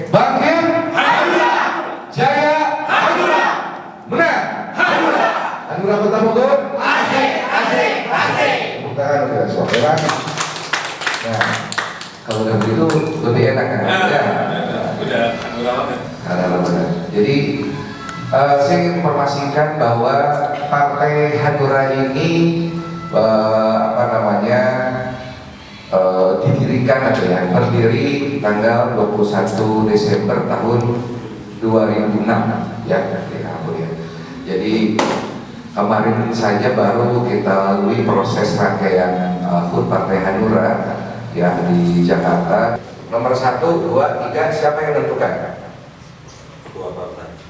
Bangkit Hanura, Jaya Hanura, menang Hanura, Hanura Kota Bogor. Asik, asik, asik. Tepuk tangan untuk suara. Nah, kalau udah begitu lebih enak kan? Ya. Udah Hanura banget. Hanura banget. Jadi saya ingin informasikan bahwa Partai Hanura ini didirikan atau ya, berdiri tanggal 21 Desember tahun 2006 ya. Jadi kemarin saja baru kita lalui proses rangkaian HUT Partai Hanura ya di Jakarta. Nomor 1, 2, 3 siapa yang menentukan?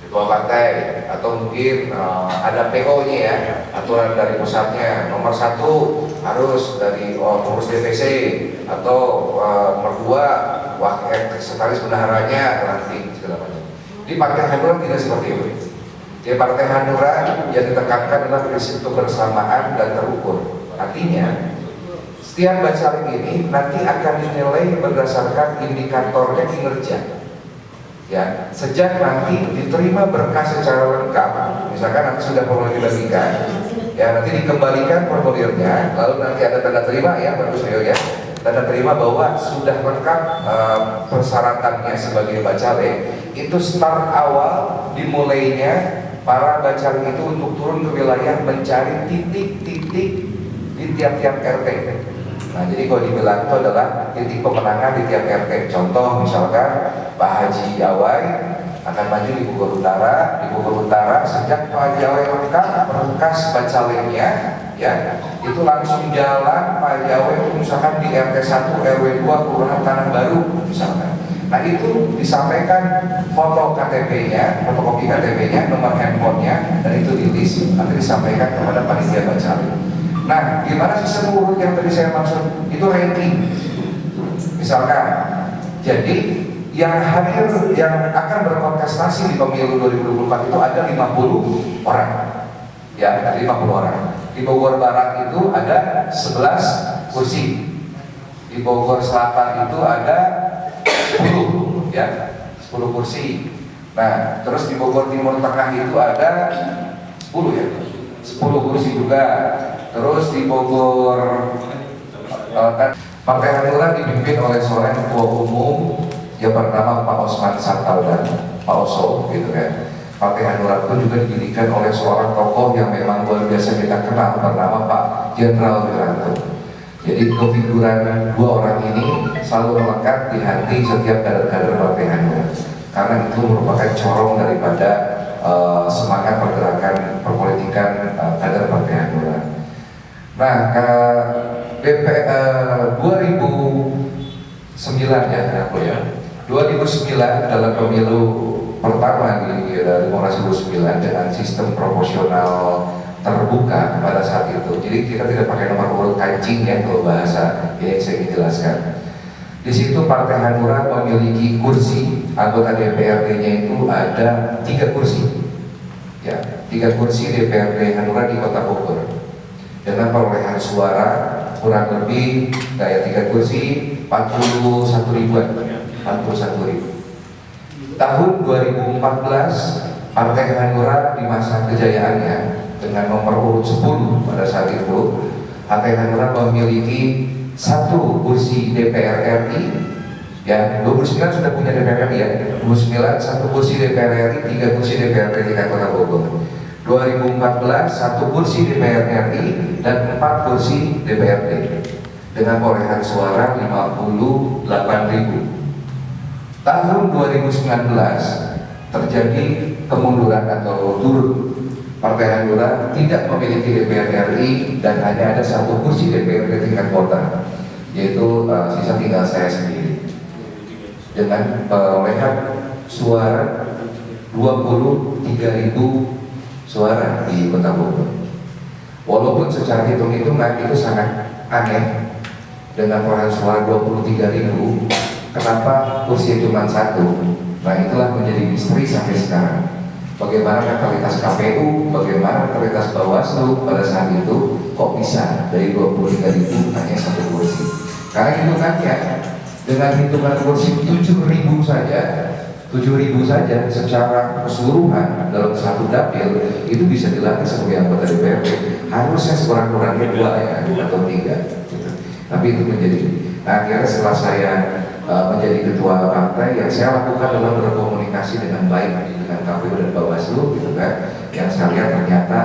Ketua partai atau mungkin ada PO-nya ya, aturan dari pusatnya. Nomor 1 harus dari pengurus DPC atau nomor 2 sekretaris bendaharanya nanti segala macam. Di Partai Hanura tidak seperti itu. Di Partai Hanura yang ditekankan adalah prinsip kebersamaan dan terukur. Artinya setiap bacalek ini nanti akan dinilai berdasarkan indikatornya kinerja. Ya, sejak nanti diterima berkas secara lengkap, misalkan nanti sudah formulir dibagikan, ya nanti dikembalikan formulirnya, lalu nanti ada tanda terima ya, bagus ya, tanda terima bahwa sudah lengkap persyaratannya sebagai bacalek. Itu start awal dimulainya para bacalek itu untuk turun ke wilayah mencari titik-titik di tiap-tiap RT. Nah, jadi kalau dibilang itu adalah titik pemenangan di tiap RT. Contoh misalkan Pak Haji Awai akan maju di Bogor Utara. Di Bogor Utara sejak Pak Haji Awai lengkap berkas bacaleknya, ya itu langsung jalan Pak Haji Awai itu misalkan di RT 1 RW 2 Kelurahan Tanah Baru misalkan. Nah itu disampaikan foto KTP-nya, fotokopi KTP-nya, nomor handphonenya, dan itu di-list nanti disampaikan kepada panitia bacalek. Nah, gimana sistem urut yang tadi saya maksud? Itu ranking. Misalkan, jadi yang hadir, yang akan berkontestasi di pemilu 2024 itu ada 50 orang. Ya, ada 50 orang. Di Bogor Barat itu ada 11 kursi. Di Bogor Selatan itu ada 10, ya, 10 kursi. Nah, terus di Bogor Timur Tengah itu ada 10 ya, 10 kursi juga. Terus di Bogor Partai Hanura dipimpin oleh seorang ketua umum yang bernama Pak Osman Sabtaudang, Pak Oso gitu kan. Partai Hanura itu juga didirikan oleh seorang tokoh yang memang luar biasa kita kenal bernama Pak Jenderal Wiranto. Jadi kefiguran dua orang ini selalu melekat di hati setiap kader-kader Partai Hanura karena itu merupakan corong daripada semangat pergerakan perpolitikan kader Partai Hanura. Nah, 2009 ya, 2009 dalam pemilu pertama di Demokrasi 2009 dengan sistem proporsional terbuka pada saat itu. Jadi kita tidak pakai nomor urut kancing ya kalau bahasa yang saya ingin jelaskan. Di situ Partai Hanura memiliki kursi anggota DPRD-nya itu ada 3 kursi. Ya, 3 kursi DPRD Hanura di Kota Bogor. Dengan perolehan suara kurang lebih kayak 3 kursi 41 ribuan. Tahun 2014 Partai Hanura di masa kejayaannya dengan nomor urut 10 pada saat itu Partai Hanura memiliki 1 kursi DPR RI ya, 29 sudah punya DPR RI ya, 29 1 kursi DPR RI, 3 kursi DPR RI di Kota Bogor. 2014 1 kursi DPR RI dan 4 kursi DPRD dengan perolehan suara 58.000. Tahun 2019 terjadi kemunduran atau turun. Partai Hanura tidak memiliki DPR RI dan hanya ada 1 kursi DPRD tingkat kota, yaitu sisa tinggal saya sendiri dengan perolehan suara 23.000 suara di Kota Bogor. Walaupun secara hitung-hitungan itu sangat aneh dengan perolehan suara 23.000, kenapa kursi cuma 1? Nah itulah menjadi misteri sampai sekarang. Bagaimana netralitas KPU, bagaimana netralitas Bawaslu pada saat itu kok bisa dari 23.000 hanya 1 kursi? Karena hitungannya dengan hitungan kursi 7.000 saja 7.000 saja secara keseluruhan dalam satu dapil itu bisa dilatih sebagai anggota DPRD. Harusnya sekurang-kurangnya 2 ya atau 3 gitu. Tapi itu menjadi, nah akhirnya setelah saya menjadi ketua partai, yang saya lakukan adalah berkomunikasi dengan baik dengan KPU dan Bawaslu gitu kan. Yang saya lihat ternyata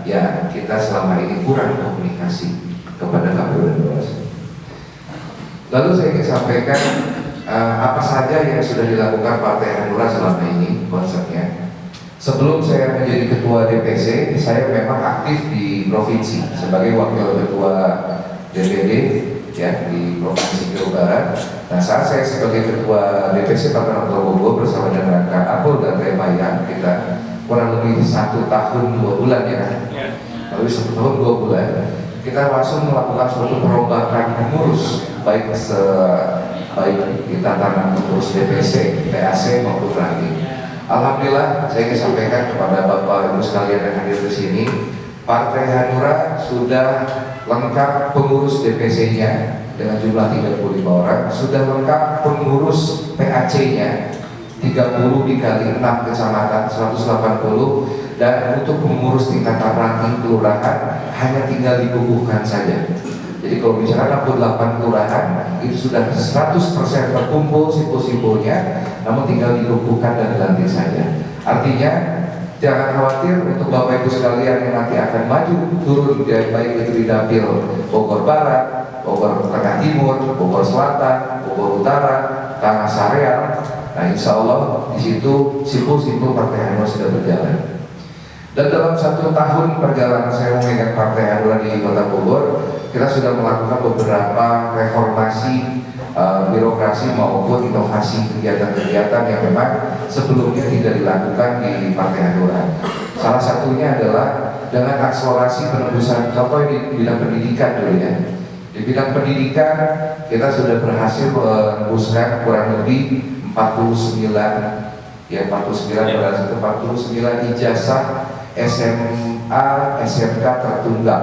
ya kita selama ini kurang komunikasi kepada KPU dan Bawaslu. Lalu saya ingin sampaikan apa saja yang sudah dilakukan Partai Hanura selama ini konsepnya. Sebelum saya menjadi ketua DPC, saya memang aktif di provinsi sebagai wakil ketua DPD ya di Provinsi Jawa Barat. Nah, saat saya sebagai ketua DPC Partai Hanura Bogor bersama dengan Kak Apul dan Teh Bayan, kita kurang lebih 1 tahun 2 bulan ya kan? Lalu 1 tahun 2 bulan kita langsung melakukan suatu perombakan pengurus baik di tatanan pengurus DPC, PAC maupun Ranking. Alhamdulillah saya ingin sampaikan kepada Bapak Ibu sekalian yang hadir di sini, Partai Hanura sudah lengkap pengurus DPC-nya dengan jumlah 35 orang, sudah lengkap pengurus PAC-nya 30 dikali 6 kecamatan 180, dan untuk pengurus tingkatan ranking kelurahan hanya tinggal dikukuhkan saja. Jadi kalau bicara 68 kelurahan itu sudah 100% terkumpul simpul-simpulnya, namun tinggal dikukuhkan dan dilantik saja. Artinya jangan khawatir untuk Bapak Ibu sekalian yang nanti akan maju turun baik itu di dapil Bogor Barat, Bogor Tengah Timur, Bogor Selatan, Bogor Utara, Tanah Sareal. Nah, insya Allah di situ simpul-simpul Partai Hanura sudah berjalan. Dan dalam 1 tahun perjalanan saya memegang Partai Hanura di Kota Bogor, kita sudah melakukan beberapa reformasi birokrasi maupun inovasi kegiatan-kegiatan yang memang sebelumnya tidak dilakukan di Partai Hanura. Salah satunya adalah dengan akselerasi penembusan, contoh di bidang pendidikan dulu ya. Di bidang pendidikan kita sudah berhasil menembuskan kurang lebih 49 ijazah SMA, SMK tertunggal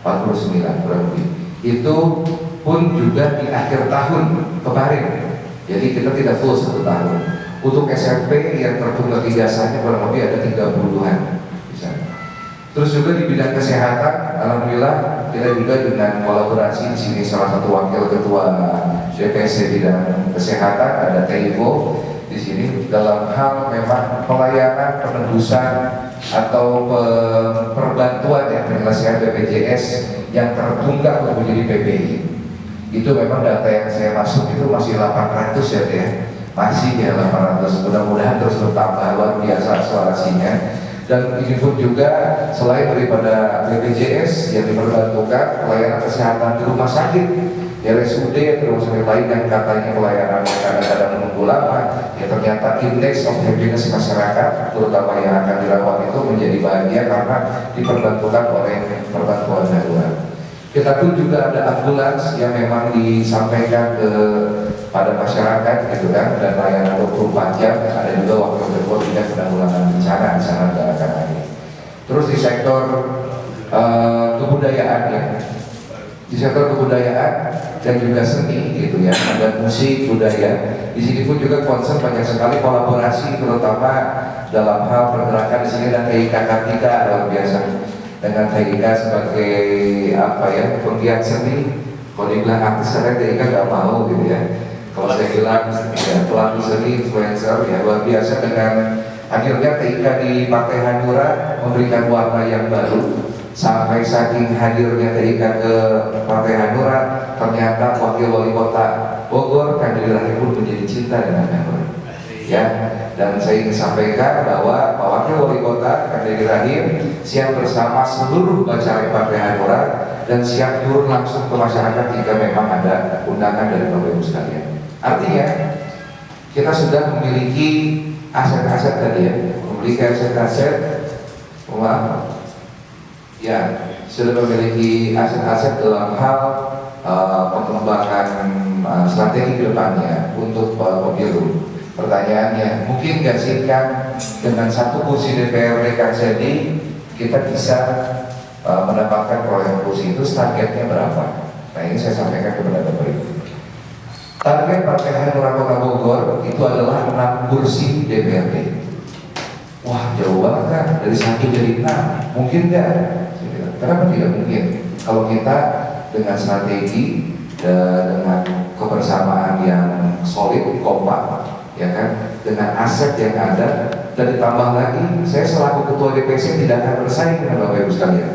49 kurang lebih. Itu pun juga di akhir tahun kemarin. Jadi kita tidak full 1 tahun. Untuk SMP yang tertunggal ijazahnya kurang lebih ada 30-an. Terus juga di bidang kesehatan, alhamdulillah kita juga dengan kolaborasi di sini salah satu wakil ketua DPC bidang kesehatan ada Teivo di sini dalam hal memang pelayanan penebusan atau perbantuan ya penyelesaian BPJS yang tertunggak menjadi PBI. Itu memang data yang saya masuk itu masih 800 ya, masih ya 800. Mudah-mudahan terus bertambah, luar biasa akselerasinya. Dan ini pun juga selain daripada BPJS yang diperbantukan pelayanan kesehatan di rumah sakit, RSUD atau rumah sakit lain yang katanya pelayanan kadang-kadang menunggu lama, ya ternyata indeks of happiness masyarakat terutama yang akan dirawat itu menjadi bahagia karena diperbantukan oleh perbantuan darurat. Kita pun juga ada ambulans yang memang disampaikan pada masyarakat gitu kan, dan layanan 24 jam. Ada juga wakil ketua bidang penanggulangan bencana di sana ada ini. Terus di sektor kebudayaan ya, di sektor kebudayaan dan juga seni gitu ya, ada musik budaya. Di sini pun juga concern banyak sekali kolaborasi terutama dalam hal pergerakan di sini dan TIK Kartika luar biasa. Dengan TIK sebagai apa ya, penggiat seni. Kalau dibilang artis karena TIK nggak mau gitu ya. Kalau saya bilang ya, pelaku seni, influencer ya luar biasa. Dengan hadirnya TIK di Partai Hanura memberikan warna yang baru. Sampai saking hadirnya TIK ke Partai Hanura, ternyata wakil wali kota Bogor Kandil Rahim pun menjadi cinta dengan Hanura. Ya, dan saya ingin sampaikan bahwa Pak Wakil Wali Kota Kandil Rahim siap bersama seluruh bacalek Partai Hanura dan siap turun langsung ke masyarakat jika memang ada undangan dari Bapak Ibu sekalian. Artinya kita sudah memiliki aset-aset tadi ya, memiliki aset-aset ya, sudah memiliki aset-aset dalam hal pengembangan strategi ke depannya untuk pemilu. Pertanyaannya, mungkin nggak sih kan dengan 1 kursi DPRD Kang Sedi kita bisa mendapatkan perolehan kursi itu targetnya berapa? Nah ini saya sampaikan kepada Bapak Ibu. Target Partai Hanura Kota Bogor itu adalah 6 kursi DPRD. Wah, jauh banget kan, dari 1 jadi 6. Mungkin nggak? Kenapa tidak mungkin? Kalau kita dengan strategi dan dengan kebersamaan yang solid, kompak, ya kan, dengan aset yang ada, dan ditambah lagi, saya selaku ketua DPC tidak akan bersaing dengan Bapak Ibu sekalian.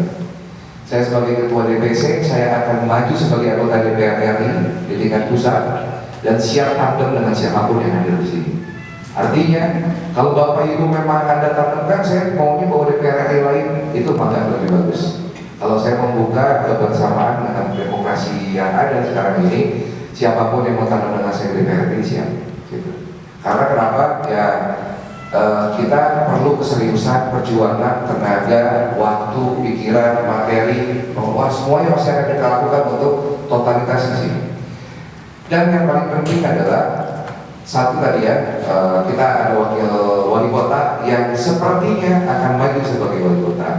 Saya sebagai ketua DPC, saya akan maju sebagai anggota DPR RI di tingkat pusat dan siap tandem dengan siapapun yang hadir di sini. Artinya, kalau Bapak Ibu memang Anda tandemkan, saya maunya bawa DPR RI lain, itu maka lebih bagus. Kalau saya membuka kebersamaan dengan demokrasi yang ada sekarang ini, siapapun yang mau tandem dengan saya DPR RI siap. Gitu. Karena kenapa? Ya, kita perlu keseriusan, perjuangan, tenaga, waktu, pikiran, materi, bahwa semuanya masih akan kita lakukan untuk totalitas di sini. Dan yang paling penting adalah satu tadi ya, kita ada wakil wali kota yang sepertinya akan maju sebagai wali kota.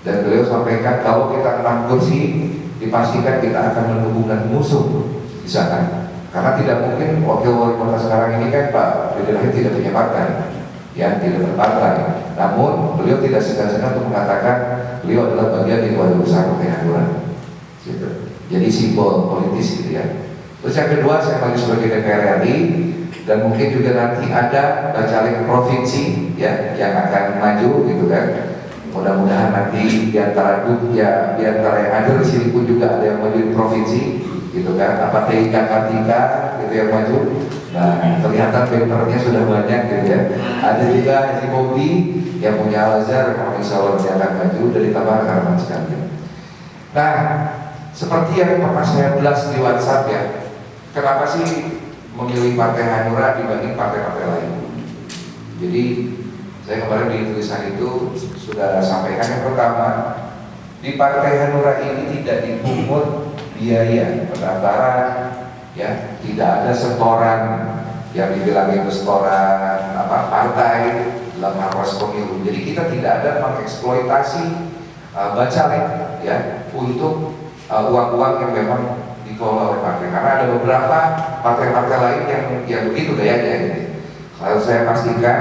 Dan beliau sampaikan kalau kita 6 kursi, dipastikan kita akan menghubungkan musuh di sana. Karena tidak mungkin wakil wali kota sekarang ini kan Pak Firly tidak punya partai, ya tidak berpartai. Namun beliau tidak segan-segan untuk mengatakan beliau adalah bagian dari keluarga besar Partai Hanura. Gitu. Jadi simbol politis gitu ya. Terus yang kedua, saya maju sebagai DPR RI. Dan mungkin juga nanti ada caleg provinsi ya yang akan maju gitu kan. Mudah-mudahan nanti diantara yang ada di sini pun juga ada yang maju di provinsi gitu kan. Apa TIK Kartika gitu yang maju. Nah, kelihatan papernya sudah banyak gitu ya. Ada juga Haji Bobi yang punya Al-Azhar, kalau insya Allah dia akan maju dari tambah rekan sekalian. Nah, seperti yang pernah saya bilas di WhatsApp ya. Kenapa sih memilih Partai Hanura dibanding partai-partai lain? Jadi saya kemarin di tulisan itu sudah sampaikan yang pertama, di Partai Hanura ini tidak dipungut biaya pendaftaran, ya tidak ada setoran yang dibilang itu setoran partai dalam proses pemilu. Jadi kita tidak ada mengeksploitasi bacalek ya untuk uang-uang yang memang dikelola oleh partai, karena ada beberapa partai-partai lain yang begitu gayanya gitu. Lalu saya pastikan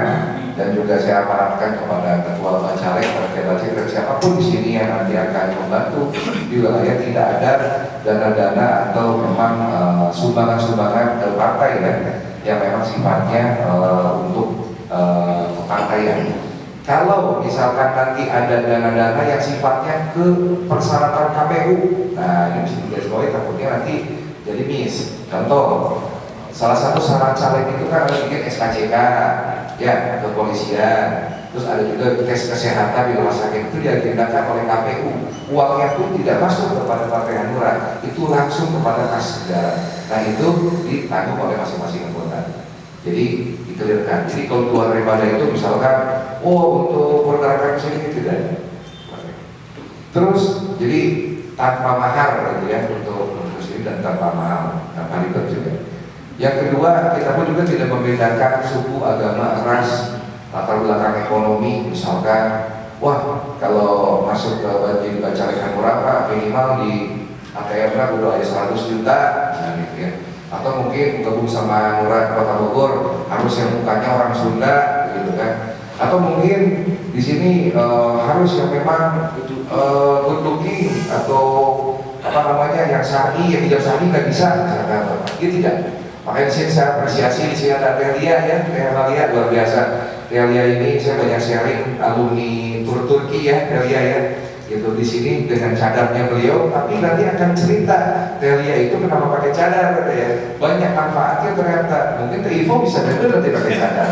dan juga saya amanatkan kepada ketua bacalek, partai dan siapapun di sini yang nanti akan membantu di wilayah tidak ada dana-dana atau memang sumbangan-sumbangan ke partai ya, yang memang sifatnya untuk kepartaian. Kalau misalkan nanti ada dana-dana yang sifatnya ke persyaratan KPU, nah ini bisa digarisbawahi, takutnya nanti jadi miss. Contoh, salah satu syarat caleg itu kan ada bikin SKCK, ya kepolisian, terus ada juga tes kesehatan di rumah sakit, itu diagendakan oleh KPU. Uangnya pun tidak masuk kepada Partai Hanura, itu langsung kepada kas negara. Nah itu ditanggung oleh masing-masing anggota. Jadi dikelirkan. Jadi kalau keluar daripada itu misalkan, untuk pergerakan sini tidak. Terus jadi tanpa mahar gitu ya untuk muslim dan tanpa mahar, tanpa ribet juga. Yang kedua, kita pun juga tidak membedakan suku, agama, ras, latar belakang ekonomi. Misalkan, kalau masuk ke jadi bacalek Hanura Pak, minimal di ATM udah ada 100 juta, misalnya gitu ya. Atau mungkin gabung sama Hanura Kota Bogor harus yang mukanya orang Sunda gitu kan. Atau mungkin di sini harus yang memang good looking atau yang syar'i, yang tidak syar'i nggak bisa misalkan. Dia tidak. Makanya di sini saya apresiasi, di sini ada Telia ya, Telia luar biasa. Telia ini saya banyak sharing alumni Turki ya, Telia ya. Gitu di sini dengan cadarnya beliau, tapi nanti akan cerita Telia itu kenapa pakai cadar ya. Banyak manfaatnya ternyata. Mungkin Trivo bisa benar nanti pakai cadar.